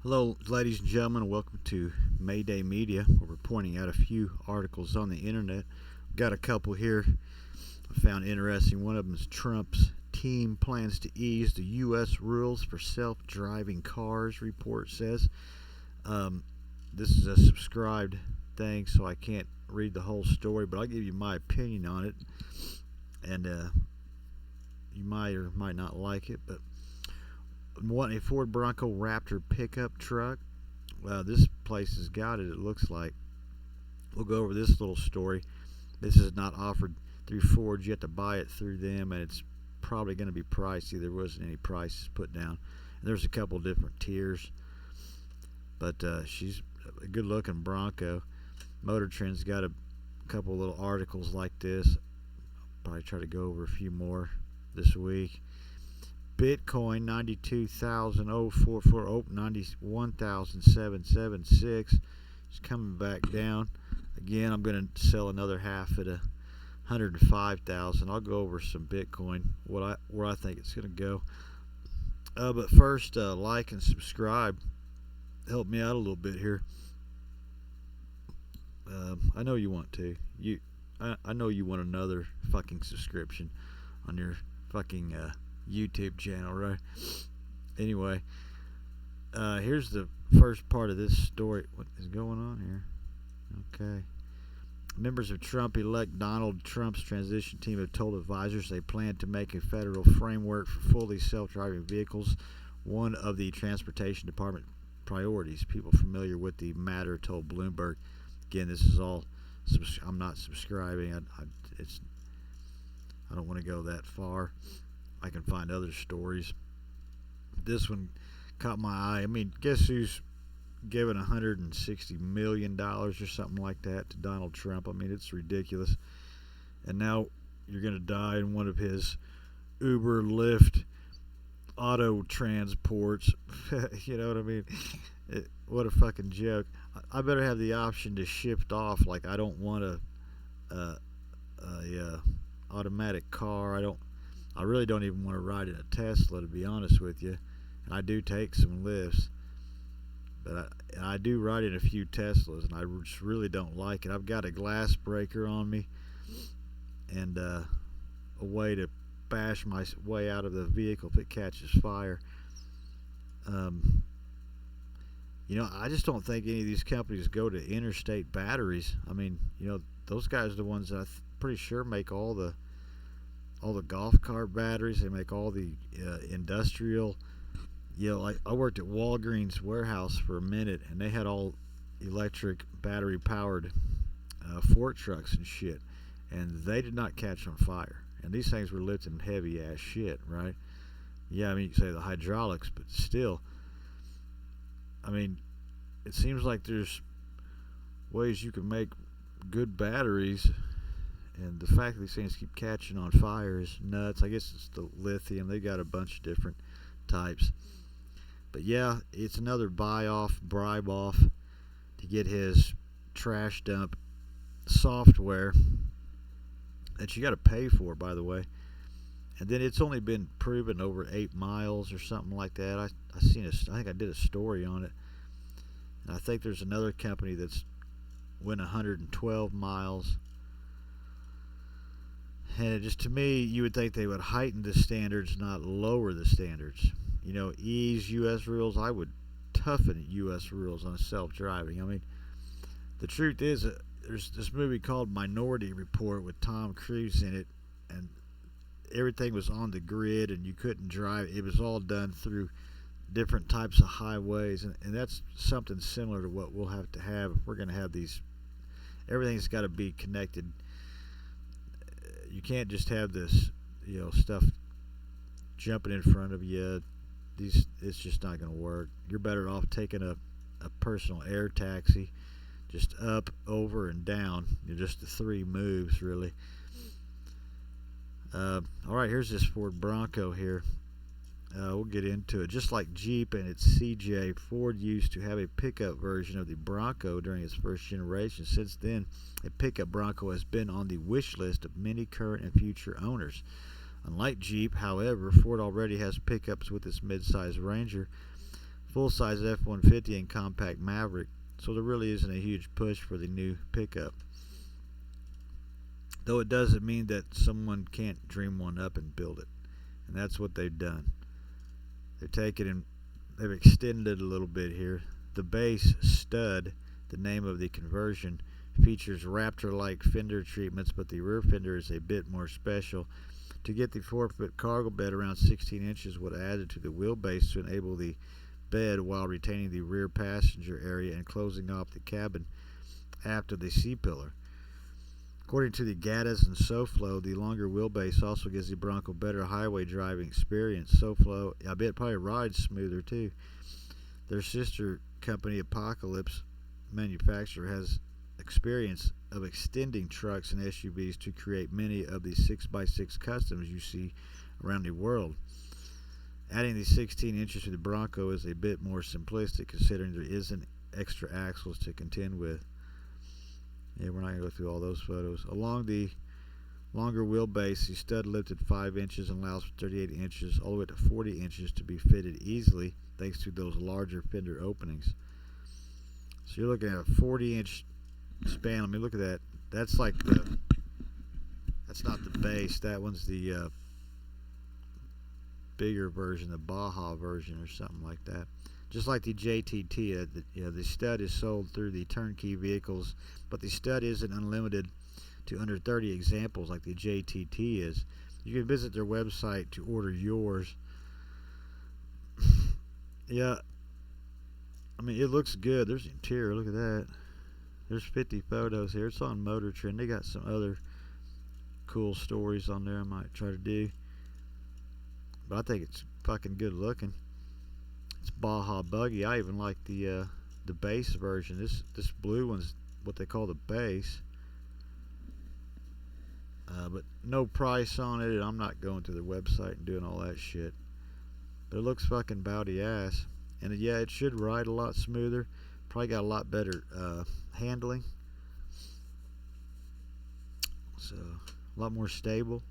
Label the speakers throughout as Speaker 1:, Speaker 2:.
Speaker 1: Hello, ladies and gentlemen, and welcome to Mayday Media, where we're pointing out a few articles on the internet. We've got a couple here I found interesting. One of them is Trump's team plans to ease the U.S. rules for self-driving cars, report says. This is a subscribed thing, so I can't read the whole story, but I'll give you my opinion on it, and you might or might not like it, but want a Ford Bronco Raptor Pickup truck. Well, this place has got it looks like. We'll go over this little story. This is not offered through Ford. You have to buy it through them, and it's probably going to be pricey. There wasn't any prices put down. And there's a couple different tiers, but she's a good looking Bronco. Motor Trend's got a couple little articles like this. I'll probably try to go over a few more this week. Bitcoin 92,044, 91,776. It's coming back down. Again, I'm going to sell another half at 105,000. I'll go over some Bitcoin, where I think it's going to go. But first, like and subscribe. Help me out a little bit here. I know you want to. I know you want another fucking subscription on your fucking YouTube channel, right? Anyway, here's the first part of this story. What is going on here? Okay. Members of Trump-elect Donald Trump's transition team have told advisors they plan to make a federal framework for fully self-driving vehicles one of the Transportation Department priorities. People familiar with the matter told Bloomberg. Again, this is all. I'm not subscribing. I don't want to go that far. I can find other stories. This one caught my eye. I mean, guess who's given $160 million or something like that to Donald Trump? I mean, it's ridiculous. And now you're going to die in one of his Uber, Lyft, auto transports. You know what I mean? What a fucking joke. I better have the option to shift off. Like, I don't want a automatic car. I really don't even want to ride in a Tesla, to be honest with you. And I do take some lifts, but I do ride in a few Teslas, and I just really don't like it. I've got a glass breaker on me and a way to bash my way out of the vehicle if it catches fire. I just don't think any of these companies go to interstate batteries. I mean, those guys are the ones that I'm pretty sure make all the golf cart batteries. They make all the industrial. Like I worked at Walgreens warehouse for a minute, and they had all electric battery powered fork trucks and shit, and they did not catch on fire. And these things were lifting heavy ass shit, right? Yeah, I mean, you can say the hydraulics, but still, I mean, it seems like there's ways you can make good batteries. And the fact that these things keep catching on fire is nuts. I guess it's the lithium. They got a bunch of different types. But yeah, it's another bribe off to get his trash dump software that you got to pay for, by the way. And then it's only been proven over 8 miles or something like that. I think I did a story on it. And I think there's another company that's went 112 miles. And just to me, you would think they would heighten the standards, not lower the standards. Ease U.S. rules. I would toughen U.S. rules on self-driving. I mean, the truth is, there's this movie called Minority Report with Tom Cruise in it, and everything was on the grid, and you couldn't drive. It was all done through different types of highways, and that's something similar to what we'll have to have. We're going to have these. Everything's got to be connected. You can't just have this, stuff jumping in front of you. It's just not going to work. You're better off taking a personal air taxi, just up, over, and down. Just the 3 moves, really. All right, here's this Ford Bronco here. We'll get into it. Just like Jeep and its CJ, Ford used to have a pickup version of the Bronco during its first generation. Since then, a pickup Bronco has been on the wish list of many current and future owners. Unlike Jeep, however, Ford already has pickups with its midsize Ranger full-size F-150 and compact Maverick, so there really isn't a huge push for the new pickup. Though it doesn't mean that someone can't dream one up and build it. And that's what they've done. They've taken and they've extended it a little bit here. The base stud, the name of the conversion, features Raptor-like fender treatments, but the rear fender is a bit more special. To get the 4-foot cargo bed around 16 inches was added to the wheelbase to enable the bed while retaining the rear passenger area and closing off the cabin after the C-pillar. According to the Ghattas and SoFlo, the longer wheelbase also gives the Bronco better highway driving experience. SoFlo, I bet, probably rides smoother too. Their sister company, Apocalypse Manufacturer, has experience of extending trucks and SUVs to create many of the 6x6 Customs you see around the world. Adding the 16 inches to the Bronco is a bit more simplistic, considering there isn't extra axles to contend with. Yeah, we're not going to go through all those photos. Along the longer wheelbase, the stud lifted 5 inches and allows for 38 inches all the way to 40 inches to be fitted easily thanks to those larger fender openings. So you're looking at a 40-inch span. I mean, look at that. That's like that's not the base. That one's the bigger version, the Baja version or something like that. Just like the JTT, the stud is sold through the turnkey vehicles, but the stud isn't unlimited to under 30 examples like the JTT is. You can visit their website to order yours. Yeah, I mean, it looks good. There's the interior. Look at that. There's 50 photos here. It's on Motor Trend. They got some other cool stories on there I might try to do. But I think it's fucking good looking. It's Baja buggy. I even like the base version. This blue one's what they call the base. But no price on it, and I'm not going to their website and doing all that shit. But it looks fucking bowdy ass. And yeah, it should ride a lot smoother. Probably got a lot better handling. So, a lot more stable.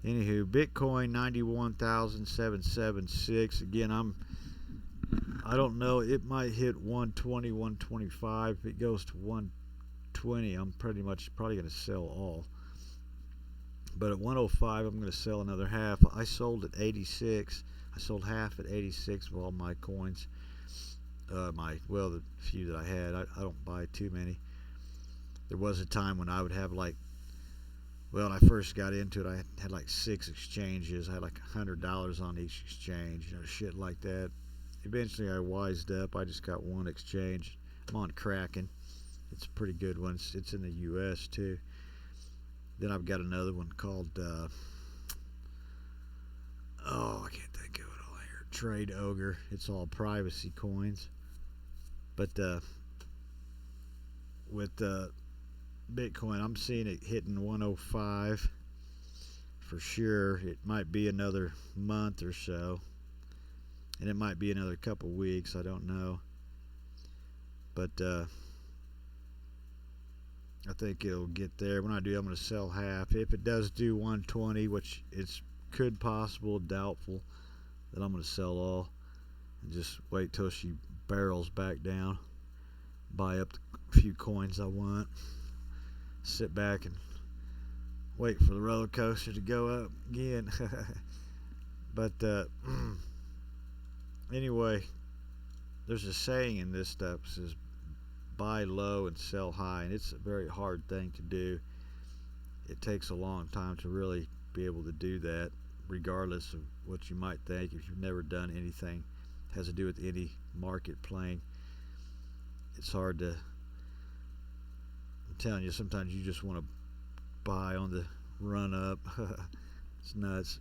Speaker 1: Anywho, Bitcoin 91,776. Again, I don't know. It might hit 120, 125. If it goes to 120, I'm probably going to sell all. But at 105, I'm going to sell another half. I sold at 86. I sold half at 86 of all my coins. The few that I had. I don't buy too many. There was a time when I would have when I first got into it, I had like 6 exchanges. I had like $100 on each exchange, shit like that. Eventually, I wised up. I just got one exchange. I'm on Kraken. It's a pretty good one. It's in the U.S. too. Then I've got another one called, I can't think of it all here. Trade Ogre. It's all privacy coins. But with Bitcoin, I'm seeing it hitting 105 for sure. It might be another month or so, and it might be another couple weeks. I don't know, but I think it'll get there. When I do, I'm going to sell half. If it does do 120, which it's could possible, doubtful, then I'm going to sell all and just wait till she barrels back down, buy up the few coins I want, sit back and wait for the roller coaster to go up again. But anyway, there's a saying in this stuff that says buy low and sell high, and it's a very hard thing to do. It takes a long time to really be able to do that, regardless of what you might think. If you've never done anything that has to do with any market playing, it's hard to, I'm telling you, sometimes you just want to buy on the run up. It's nuts.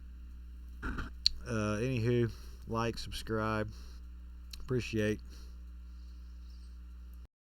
Speaker 1: Anywho, like, subscribe, appreciate